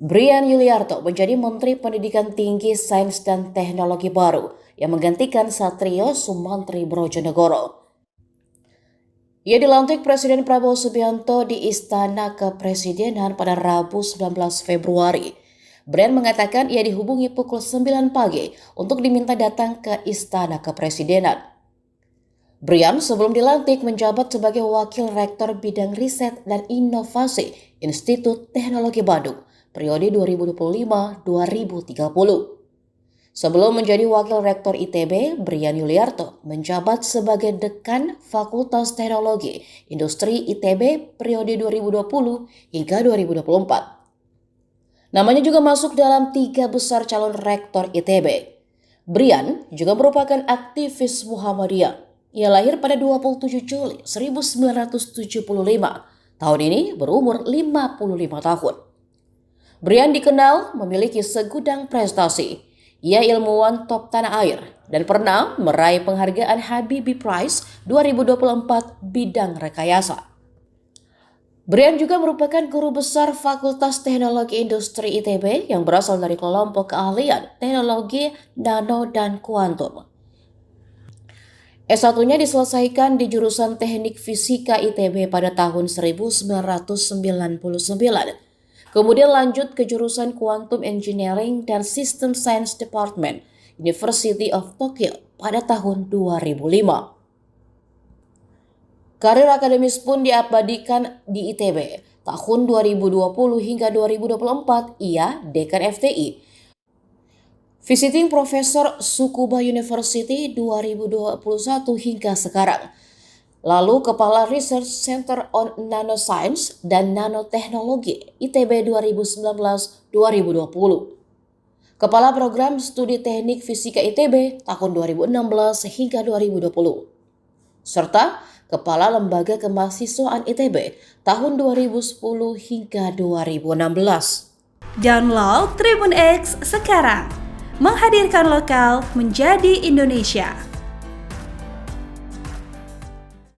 Brian Yuliarto menjadi Menteri Pendidikan Tinggi, Sains dan Teknologi baru yang menggantikan Satrio Sumantri Brojonegoro. Ia dilantik Presiden Prabowo Subianto di Istana Kepresidenan pada Rabu 19 Februari. Brian mengatakan ia dihubungi pukul 9 pagi untuk diminta datang ke Istana Kepresidenan. Brian sebelum dilantik menjabat sebagai Wakil Rektor Bidang Riset dan Inovasi Institut Teknologi Bandung periode 2025-2030. Sebelum menjadi Wakil Rektor ITB, Brian Yuliarto menjabat sebagai Dekan Fakultas Teknologi Industri ITB periode 2020 hingga 2024. Namanya juga masuk dalam 3 besar calon rektor ITB. Brian juga merupakan aktivis Muhammadiyah. Ia lahir pada 27 Juli 1975. Tahun ini berumur 55 tahun. Brian dikenal memiliki segudang prestasi. Ia ilmuwan top tanah air dan pernah meraih penghargaan Habibie Prize 2024 bidang rekayasa. Brian juga merupakan guru besar Fakultas Teknologi Industri ITB yang berasal dari kelompok keahlian teknologi nano dan kuantum. S1-nya diselesaikan di jurusan Teknik Fisika ITB pada tahun 1999. Kemudian lanjut ke jurusan Quantum Engineering dan System Science Department, University of Tokyo pada tahun 2005. Karir akademis pun diabadikan di ITB. Tahun 2020 hingga 2024, ia Dekan FTI. Visiting Professor Tsukuba University 2021 hingga sekarang. Lalu Kepala Research Center on Nanoscience dan Nanoteknologi ITB 2019-2020. Kepala Program Studi Teknik Fisika ITB tahun 2016 hingga 2020. Serta Kepala Lembaga Kemahasiswaan ITB tahun 2010 hingga 2016. Download Tribun X sekarang. Menghadirkan lokal menjadi Indonesia.